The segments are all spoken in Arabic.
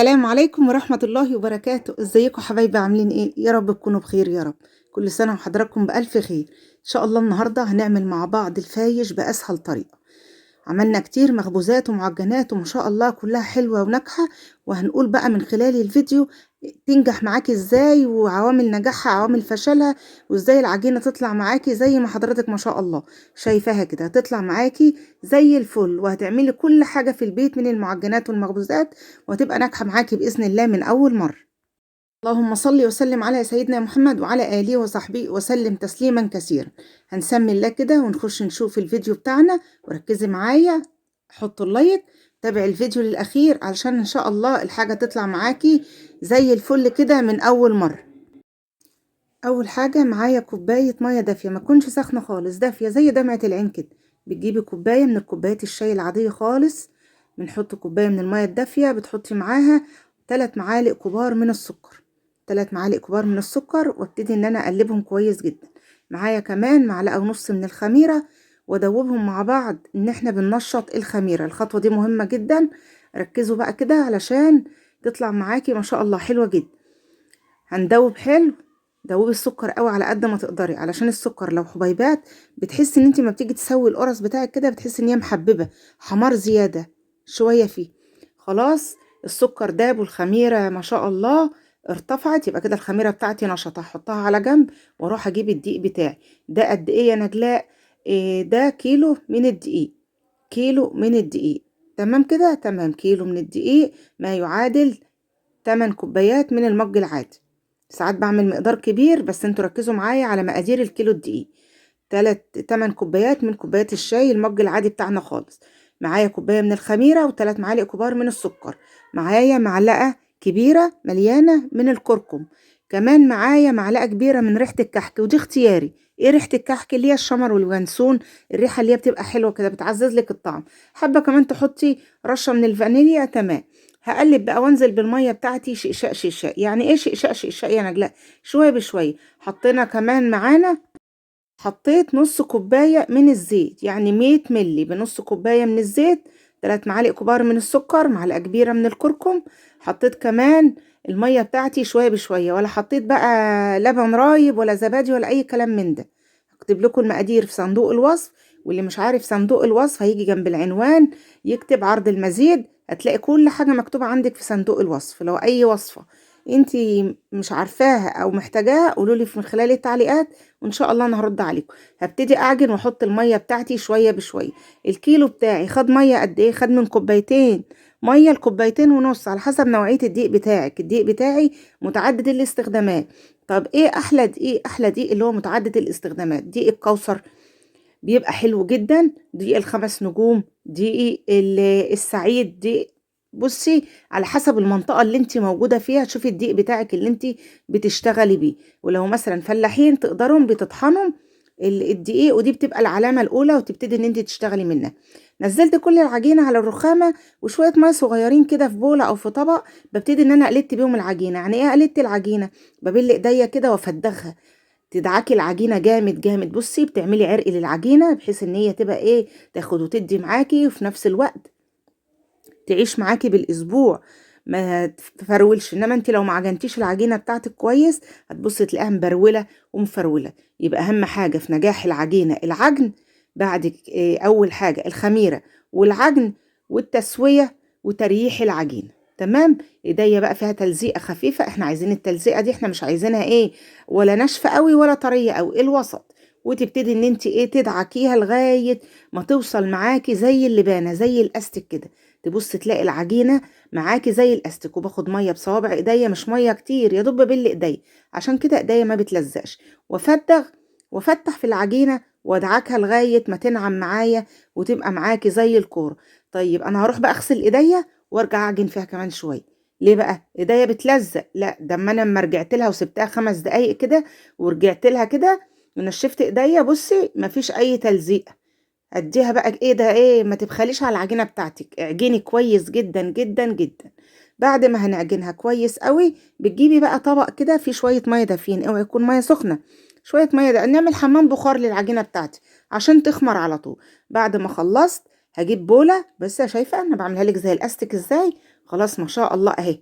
السلام عليكم ورحمة الله وبركاته. ازيكم حبايبي؟ عاملين ايه؟ يا رب تكونوا بخير يا رب. كل سنة وحضراتكم بألف خير ان شاء الله. النهاردة هنعمل مع بعض الفايش بأسهل طريقة. عملنا كتير مخبوزات ومعجنات وما شاء الله كلها حلوة وناجحة، وهنقول بقى من خلال الفيديو تنجح معاكي ازاي، وعوامل نجاحها عوامل فشلها، وازاي العجينة تطلع معاكي زي ما حضرتك ما شاء الله شايفاها كده هتطلع معاكي زي الفل، وهتعملي كل حاجة في البيت من المعجنات والمخبوزات وهتبقى ناجحة معاكي بإذن الله من أول مرة. اللهم صل وسلم على سيدنا محمد وعلى آله وصحبه وسلم تسليما كثيرا. هنسمي الله كده ونخش نشوف الفيديو بتاعنا، وركزي معايا، حطوا اللايك، تابع الفيديو للأخير علشان إن شاء الله الحاجة تطلع معاكي زي الفل كده من أول مرة. أول حاجة معايا كوباية مية دافية، ما تكونش سخنة خالص، دافية زي دمعة العين كده. بتجيبي كوباية من الكوبايات الشاي العادية خالص، بنحط كوباية من المية الدافية، بتحطي معاها 3 معالق كبار من السكر. 3 معالق كبار من السكر، وابتدي ان انا اقلبهم كويس جدا. معايا كمان معلقة ونص من الخميرة، وادوبهم مع بعض. ان احنا بننشط الخميرة، الخطوة دي مهمة جدا. ركزوا بقى كده علشان تطلع معاكي ما شاء الله حلوة جدا. هندوب حلو، دوبي السكر قوي على قد ما تقدري، علشان السكر لو حبيبات بتحسي ان انت ما بتيجي تسوي القرص بتاعك كده بتحسي ان هي محببة، حمار زيادة شوية فيه. خلاص السكر داب والخميرة ما شاء الله ارتفعت، يبقى كده الخميرة بتاعتي نشطة. هحطها على جنب واروح اجيب الدقيق بتاعي. ده قد ايه يا نجلاء؟ إيه ده؟ كيلو من الدقيق. كيلو من الدقيق. تمام كده، تمام. كيلو من الدقيق ما يعادل 8 كوبايات من المج العادي. ساعات بعمل مقدار كبير، بس انتوا ركزوا معايا على مقادير الكيلو الدقيق. 8 كوبايات من كوبايات الشاي المج العادي بتاعنا خالص. معايا كوباية من الخميرة و3 معالق كبار من السكر. معايا معلقة كبيرة مليانة من الكركم. كمان معايا معلقة كبيرة من ريحة الكحك، ودي اختياري. ايه ريحة الكحك؟ اللي هي الشمر واليانسون، الريحة اللي هي بتبقى حلوة كده بتعزز لك الطعم. حابة كمان تحطي رشة من الفانيليا، تمام. هقلب بقى وانزل بالميه بتاعتي شقشاق شقشاق. يعني ايه شقشاق شقشاق يا نجلاء؟ شويه بشويه. حطينا كمان معانا، حطيت نص كوبايه من الزيت، يعني 100 ملي بنص كوبايه من الزيت. 3 معالق كبار من السكر، معلقه كبيره من الكركم. حطيت كمان الميه بتاعتي شويه بشويه، ولا حطيت بقى لبن رايب ولا زبادي ولا اي كلام من ده. هكتب لكم المقادير في صندوق الوصف، واللي مش عارف صندوق الوصف هيجي جنب العنوان يكتب عرض المزيد، هتلاقي كل حاجة مكتوبة عندك في صندوق الوصف. لو أي وصفة انتي مش عارفاها أو محتاجاها قولولي من خلال التعليقات، وإن شاء الله أنا هرد عليكم. هبتدي أعجن وأحط المية بتاعتي شوية بشوية. الكيلو بتاعي خد مية قد إيه؟ خد من كوبايتين مية لكوبايتين ونص، على حسب نوعية الدقيق بتاعك. الدقيق بتاعي متعدد الاستخدامات. طب ايه احلى دقيق؟ احلى دقيق اللي هو متعدد الاستخدامات دقيق الكوثر، بيبقى حلو جدا. دقيق الخمس نجوم، دقيق السعيد، دقيق. بصي على حسب المنطقة اللي انت موجودة فيها، تشوفي الدقيق بتاعك اللي انت بتشتغلي بيه. ولو مثلا فلاحين تقدروا بتطحنوا الدقيق، ودي بتبقى العلامة الأولى وتبتدي ان انت تشتغلي منها. نزلت كل العجينة على الرخامة وشوية مية صغيرين كده في بولة أو في طبق، ببتدي ان انا قلت بيهم العجينة. يعني ايه قلت العجينة؟ ببل ايديا كده وافدغها، تدعكي العجينة جامد جامد. بصي بتعملي عرق للعجينة بحيث ان هي تبقى ايه، تاخد وتدي معاكي، وفي نفس الوقت تعيش معاكي بالاسبوع ما تفرولش. انما انت لو ما عجنتيش العجينة بتاعتك كويس هتبصي تلاقيها مبرولة ومفرولة. يبقى اهم حاجة في نجاح العجينة العجن، بعد اول حاجة الخميرة والعجن والتسوية وترييح العجينة. تمام. ايديا بقى فيها تلزيقة خفيفة، احنا عايزين التلزيقة دي، احنا مش عايزينها ايه ولا ناشفة قوي ولا طرية قوي، الوسط. وتبتدي ان انت ايه تدعكيها لغاية ما توصل معاكي زي اللبانة، زي الاستك كده. تبص تلاقي العجينة معاكي زي الاستك. وباخد مية بصوابع ايديا، مش مية كتير، يا دوب ببل ايديا، عشان كده ايديا ما بتلزقش. وافدغ وافتح في العجينة وادعكها لغاية ما تنعم معايا وتبقى معاكي زي الكورة. طيب انا هروح بقى اغسل ايديا وارجع اعجن فيها كمان شوية. ليه بقى ايديا بتلزق؟ لا، ده اما انا لما رجعت لها وسبتها 5 دقايق كده ورجعت لها كده ونشفت ايديا، بصي مفيش اي تلزيق. اديها بقى ايه ده، ايه، ما تبخليش على العجينه بتاعتك، اعجني كويس جدا جدا جدا. بعد ما هنعجنها كويس قوي بتجيبي بقى طبق كده فيه شويه ميه دافين، اوعي يكون ميه سخنه. شويه ميه ده نعمل حمام بخار للعجينه بتاعتي عشان تخمر على طول. بعد ما خلصت هجيب بوله، بس شايفه انا بعملها لك زي الاستك ازاي. خلاص ما شاء الله اهي.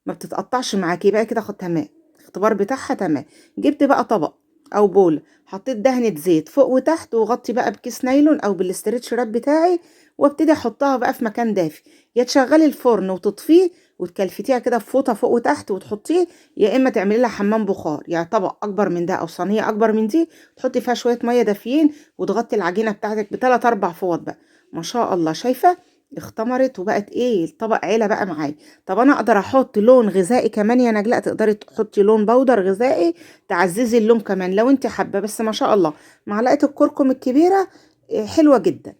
ما بتتقطعش معاكي، يبقى كده تمام، الاختبار بتاعها تمام. جبت بقى طبق او بولة، حطيت دهنة زيت فوق وتحت، وغطي بقى بكيس نايلون او بالاسترتش راب بتاعي، وابتدي احطها بقى في مكان دافي. يا تشغلي الفرن وتطفيه وتكلفتيها كده في فوطة فوق وتحت وتحطيه، يا اما تعملي لها حمام بخار، يعني طبق اكبر من ده او صينية اكبر من دي، تحطي فيها شوية مية دافيين وتغطي العجينة بتاعتك بثلاث اربع فوط بقى. ما شاء الله، شايفة اختمرت وبقت ايه الطبق عيلة بقى معايا. طب انا اقدر احط لون غذائي كمان يا نجلاء؟ تقدري تحطي لون بودر غذائي تعززي اللون كمان لو انت حابة، بس ما شاء الله معلقة الكركم الكبيرة حلوة جدا.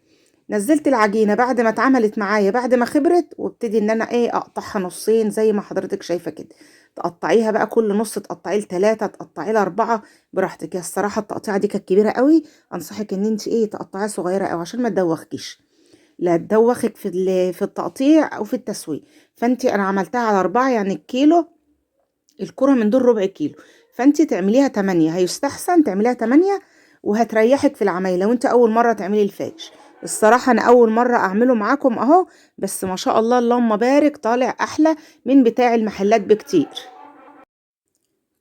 نزلت العجينة بعد ما اتعملت معايا بعد ما خبرت، وابتدي ان انا ايه اقطعها نصين زي ما حضرتك شايفة كده. تقطعيها بقى كل نص تقطعيه ل3، تقطعيه ل4 براحتك. يا الصراحة التقطيعة دي كانت كبيرة قوي، انصحك ان انت ايه تقطعيها صغيرة قوي عشان ما تدوخكيش، لا تدوخك في التقطيع او في التسويق. انا عملتها على 4، يعني الكيلو الكرة من دول ربع كيلو، فانت تعمليها 8، هيستحسن تعمليها 8 وهتريحك في العمايل لو انت اول مرة تعملي الفاش. الصراحة انا اول مرة اعمله معاكم اهو، بس ما شاء الله اللهم بارك طالع احلى من بتاع المحلات بكتير.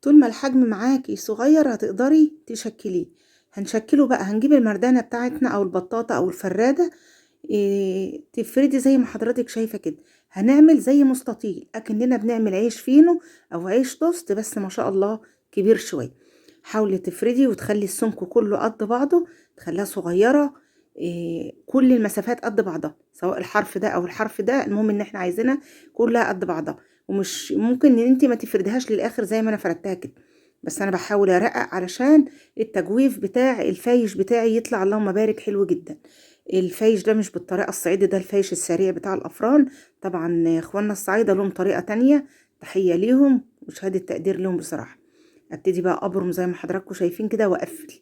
طول ما الحجم معاكي صغير هتقدري تشكليه. هنشكله بقى، هنجيب المردانة بتاعتنا او البطاطا او الفرادة، تفردي زي ما حضرتك شايفة كده. هنعمل زي مستطيل اكننا بنعمل عيش فينو او عيش توست، بس ما شاء الله كبير شوية. حاولي تفردي وتخلي السمك كله قد بعضه، تخليها صغيرة، كل المسافات قد بعضها، سواء الحرف ده او الحرف ده، المهم ان احنا عايزينها كلها قد بعضها. ومش ممكن ان انت ما تفردهاش للاخر زي ما انا فردتها كده، بس انا بحاول ارقق علشان التجويف بتاع الفايش بتاعي يطلع اللهم بارك حلو جدا. الفايش ده مش بالطريقة الصعيدي، ده الفايش السريع بتاع الأفران. طبعا اخواننا الصعايدة لهم طريقة تانية، تحية ليهم وشهادة تقدير لهم بصراحة. ابتدي بقى ابرم زي ما حضراتكم شايفين كده واقفل.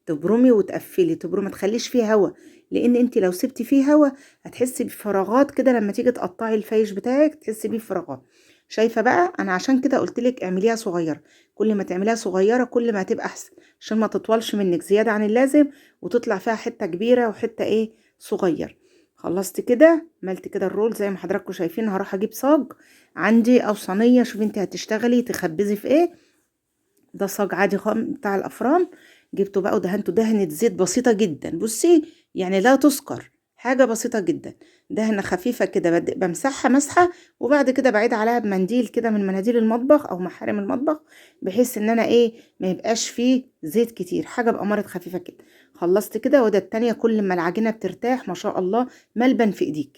تبرمي وتقفلي، تبرمي ما تخليش فيه هوا، لان انت لو سبتي فيه هوا هتحسي بفراغات كده لما تيجي تقطعي الفايش بتاعك تحسي بيه فراغات. شايفه بقى انا عشان كده قلت لك اعمليها صغيره، كل ما تعمليها صغيره كل ما هتبقى احسن، عشان ما تطولش منك زياده عن اللازم وتطلع فيها حته كبيره وحته ايه صغير. خلصت كده، عملت كده الرول زي ما حضراتكم شايفين. هروح اجيب صاج عندي او صينيه، شوفي انت هتشتغلي تخبزي في ايه. ده صاج عادي بتاع الافران، جبته بقى ودهنته دهنة زيت بسيطة جدا، بصي يعني لا تذكر، حاجة بسيطة جدا، دهنة خفيفة كده بمسحها مسحة، وبعد كده بعيد عليها بمنديل كده من مناديل المطبخ او محارم المطبخ، بحيث ان انا ايه ما يبقاش فيه زيت كتير، حاجة بأمارة خفيفة كده. خلصت كده، وده التانية كل ما العجينة بترتاح ما شاء الله ملبن في ايديك،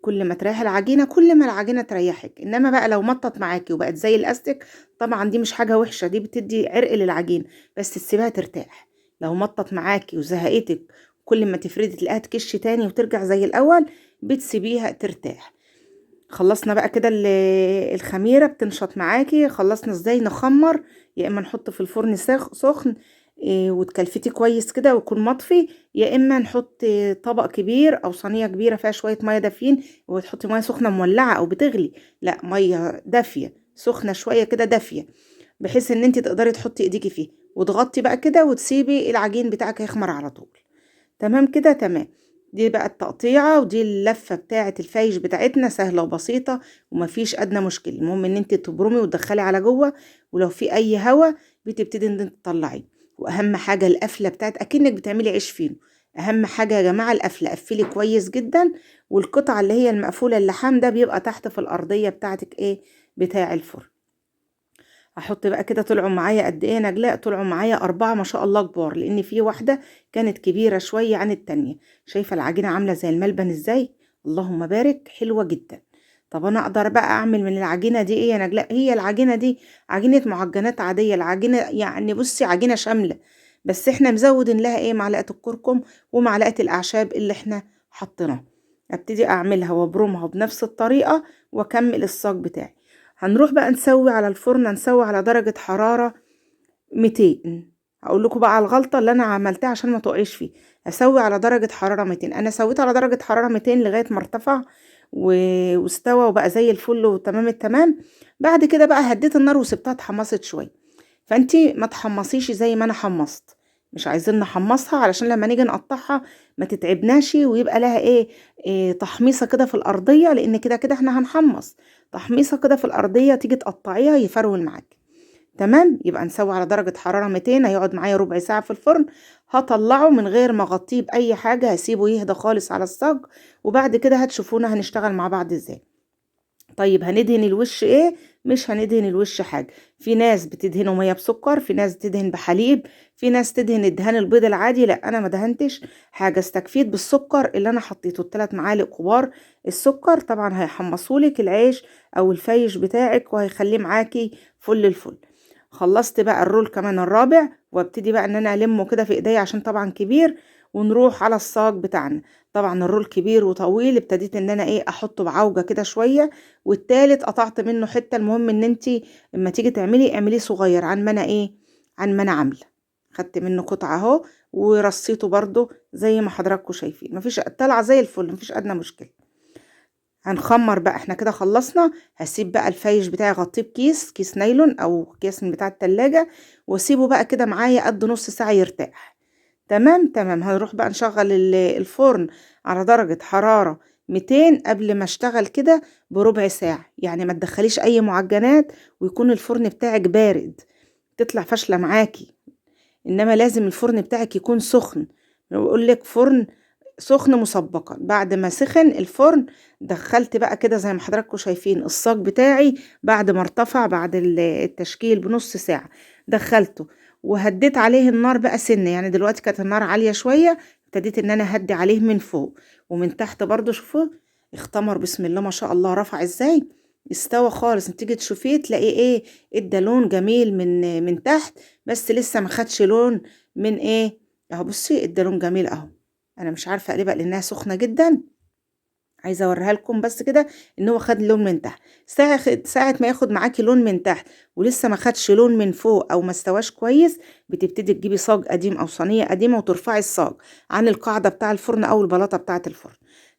كل ما تريحي العجينة كل ما العجينة تريحك. انما بقى لو مطت معاكي وبقت زي الاستك، طبعا دي مش حاجة وحشة، دي بتدي عرق للعجينة، بس تسيبها ترتاح. لو مطت معاكي وزهقتك كل ما تفردي تلاقيها تكش تاني وترجع زي الاول، بتسيبيها ترتاح. خلصنا بقى كده الخميرة بتنشط معاكي. خلصنا ازاي نخمر، يا اما نحط في الفرن سخن وتكلفتي كويس كده ويكون مطفي، يا اما نحط طبق كبير او صينية كبيرة فيها شوية مية دافيين، وتحطي مية سخنة مولعة او بتغلي، لا مية دافية سخنة شوية كده دافية، بحيث ان انت تقدري تحطي ايديكي فيه وتغطي بقى كده وتسيبي العجين بتاعك يخمر على طول. تمام كده تمام. دي بقى التقطيعة ودي اللفة بتاعة الفايش بتاعتنا، سهلة وبسيطة ومفيش أدنى مشكلة. المهم إن انت تبرمي وتدخلي على جوه، ولو في أي هوا بتبتدي إن انت تطلعيه. وأهم حاجة القفلة بتاعت أكنك بتعملي عيش فينو، أهم حاجة يا جماعة القفلة، قفلي كويس جدا. والقطعة اللي هي المقفولة اللحام ده بيبقى تحت في الأرضية بتاعتك إيه بتاع الفرن. هحط بقى كده، طلعوا معايا قد ايه نجلاء؟ طلعوا معايا 4 ما شاء الله كبار، لان في واحدة كانت كبيرة شوية عن التانية. شايفة العجينة عاملة زي الملبن ازاي؟ اللهم بارك حلوة جدا. طب انا اقدر بقى اعمل من العجينة دي ايه يا نجلاء؟ هي العجينة دي عجينة معجنات عادية، العجينة يعني بصي عجينة شاملة، بس احنا مزودين لها ايه معلقة الكركم ومعلقة الاعشاب اللي احنا حطيناها. ابتدي اعملها وابرمها بنفس الطريقة واكمل الصاج بتاعي. هنروح بقى نسوي على الفرن، نسوي على درجة حرارة 200. هقول لكم بقى على الغلطة اللي انا عملتها عشان ما تقعيش فيه. هسوي على درجة حرارة 200، انا سويت على درجة حرارة 200 لغاية ما ارتفع واستوى وبقى زي الفل وتمام التمام. بعد كده بقى هديت النار وسبتها اتحمصت شوية. فانتي ما تحمصيش زي ما انا حمصت، مش عايزين نحمصها علشان لما نيجي نقطعها ما تتعبناش ويبقى لها ايه تحميصة كده في الارضية، لان كده كده احنا هنحمص. تحميصة كده في الأرضية، تيجي تقطعيها يفرول معاكي. تمام، يبقى نسوي على درجة حرارة 200، هيقعد معايا ربع ساعة في الفرن. هطلعه من غير ما اغطيه بأي حاجة، هسيبه يهدى خالص على الصاج، وبعد كده هتشوفونا هنشتغل مع بعض ازاي. طيب هندهن الوش ايه؟ مش هندهن الوش حاجة. في ناس بتدهنه مية بسكر، في ناس تدهن بحليب، في ناس تدهن الدهان البيض العادي. لا، انا ما دهنتش حاجة، استكفيت بالسكر اللي انا حطيته 3 معالق كبار. السكر طبعا هيحمصولك العيش او الفايش بتاعك وهيخليه معاكي فل الفل. خلصت بقى الرول كمان الرابع، وابتدي بقى ان انا المه كده في ايديا عشان طبعا كبير، ونروح على الصاج بتاعنا. طبعا الرول كبير وطويل، ابتديت ان انا احطه بعوجة كده شوية، والتالت قطعت منه حتة. المهم ان انتي لما تيجي اعمليه صغير عن ما انا عن ما انا عاملة. خدت منه قطعة اهو، ورصيته برضو زي ما حضراتكم شايفين، مفيش طلع زي الفل، مفيش ادنى مشكلة. هنخمر بقى، احنا كده خلصنا. هسيب بقى الفايش بتاعي اغطيه بكيس نايلون او كيس من بتاع التلاجة، واسيبه بقى كده معايا قد نص ساعة يرتاح. تمام. هنروح بقى نشغل الفرن على درجة حرارة 200 قبل ما اشتغل كده بربع ساعة. يعني ما تدخليش اي معجنات، ويكون الفرن بتاعك بارد، تطلع فاشلة معاكي. انما لازم الفرن بتاعك يكون سخن. بقول لك فرن سخن مسبقا. بعد ما سخن الفرن، دخلت بقى كده زي ما حضراتكم شايفين الصاج بتاعي بعد ما ارتفع بعد التشكيل بنص ساعة. دخلته وهديت عليه النار بقى سنة، يعني دلوقتي كانت النار عالية شوية، ابتديت ان انا هدي عليه من فوق ومن تحت برضو. شوفوا اختمر بسم الله ما شاء الله، رفع ازاي، استوى خالص. انت تيجي تشوفيه تلاقيه ادى لون جميل من تحت، بس لسه ما خدش لون من اهو. بصي ادى لون جميل اهو. انا مش عارفه اقلبها لانها سخنه جدا، عايزه اوريها لكم بس كده ان هو خد لون من تحت. ساعه ما ياخد معاكي لون من تحت ولسه ما خدش لون من فوق او ما استواش كويس، بتبتدي تجيبي صاج قديم او صينيه قديمه وترفعي الصاج عن القاعده بتاع الفرن او البلاطه بتاعه الفرن.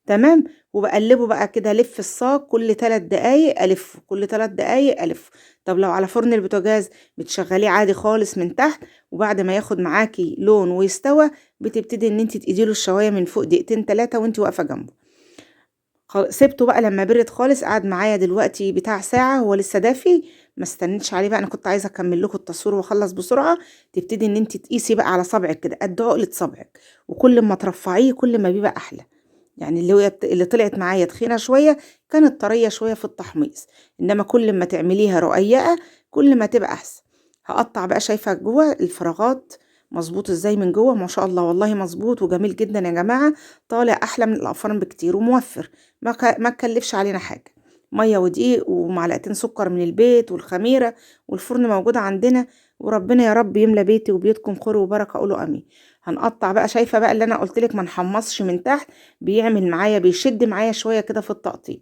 تمام. وبقلبه بقى كده، الف الصاج كل 3 دقايق الف، كل 3 دقايق الف. طب لو على فرن البوتاجاز بتشغليه عادي خالص من تحت، وبعد ما ياخد معاكي لون ويستوى بتبتدي ان انت تقيديله الشوايه من فوق دقيقتين 3 وانت واقفه جنبه. سبته بقى لما برد خالص، قعد معايا دلوقتي بتاع ساعة، هو لسه دافي. ما استنيتش عليه بقى، انا كنت عايزه اكمل لكم التصوير واخلص بسرعه. تبتدي ان انت تقيسي بقى على صبعك كده قد عقله صبعك، وكل ما ترفعيه كل ما بيبقى احلى. يعني اللي طلعت معايا تخينه شويه كانت طريه شويه في التحميص، انما كل ما تعمليها رقيقه كل ما تبقى احسن. هقطع بقى، شايفه جوه الفراغات مظبوط ازاي من جوه؟ ما شاء الله والله مظبوط وجميل جدا يا جماعه. طالع احلى من الافران بكتير وموفر، ما تكلفش علينا حاجه. ميه ودقيق ومعلقتين سكر من البيت والخميره، والفرن موجود عندنا. وربنا يا رب يملى بيتي وبيتكم خير وبركه، قولوا امين. هنقطع بقى، شايفه بقى اللي انا قلت لك ما نحمصش من تحت، بيعمل معايا بيشد معايا شويه كده في التقطيع.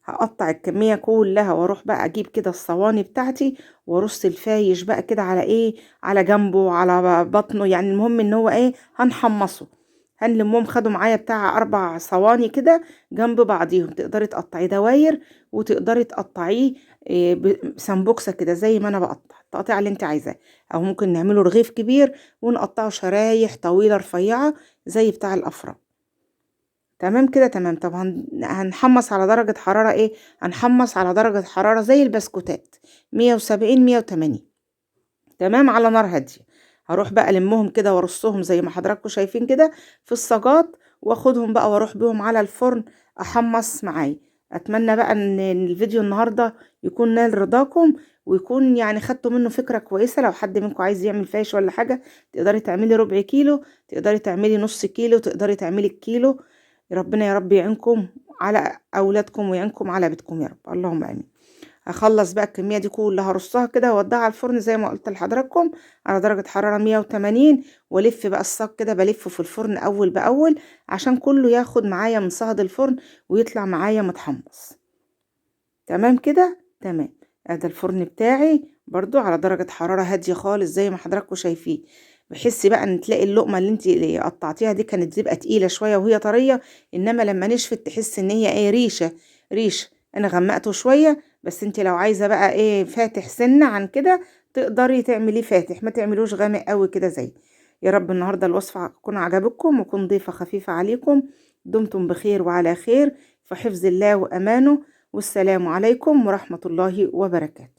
هقطع الكميه كلها واروح بقى اجيب كده الصواني بتاعتي، وارص الفايش بقى كده على على جنبه على بطنه. يعني المهم ان هو هنحمصه. هنلمهم، خدوا معايا بتاع 4 صواني كده جنب بعضيهم. تقدري تقطعيه دواير، وتقدري تقطعيه بسمبوكسه كده زي ما انا بقطع التقطيع اللي انت عايزاه، او ممكن نعمله رغيف كبير ونقطعه شرايح طويله رفيعه زي بتاع الافران. تمام كده، تمام. طبعا هنحمص على درجة حرارة هنحمص على درجة حرارة زي البسكوتات، 170 180. تمام، على نار هادية. هروح بقى ألمهم كده وارصهم زي ما حضراتكم شايفين كده في الصاجات، واخدهم بقى واروح بيهم على الفرن احمص معايا. اتمنى بقى ان الفيديو النهارده يكون نال رضاكم، ويكون يعني خدتوا منه فكرة كويسة. لو حد منكم عايز يعمل فايش ولا حاجة، تقدري تعملي ربع كيلو، تقدري تعملي نص كيلو، تقدري تعملي الكيلو. ربنا يا رب يعينكم على اولادكم ويعينكم على بيتكم يا رب، اللهم امين. هخلص بقى الكميه دي كلها، هرصها كده واوديها على الفرن زي ما قلت لحضراتكم على درجه حراره 180. والف بقى الصاج كده، بلفه في الفرن اول باول عشان كله ياخد معايا من صهد الفرن ويطلع معايا متحمص. تمام كده، تمام. ادي الفرن بتاعي برضو على درجه حراره هاديه خالص زي ما حضراتكم شايفين. بحس بقى ان تلاقي اللقمه اللي قطعتيها دي كانت تبقى تقيله شويه وهي طريه، انما لما نشفت تحس ان هي ريشه. انا غمقته شويه، بس انت لو عايزه بقى فاتح سنه عن كده تقدري تعمليه فاتح، ما تعملوش غامق قوي كده زي. يا رب النهارده الوصفه تكون عجبتكم وتكون ضيفه خفيفه عليكم. دمتم بخير وعلى خير في حفظ الله وامانه. والسلام عليكم ورحمة الله وبركاته.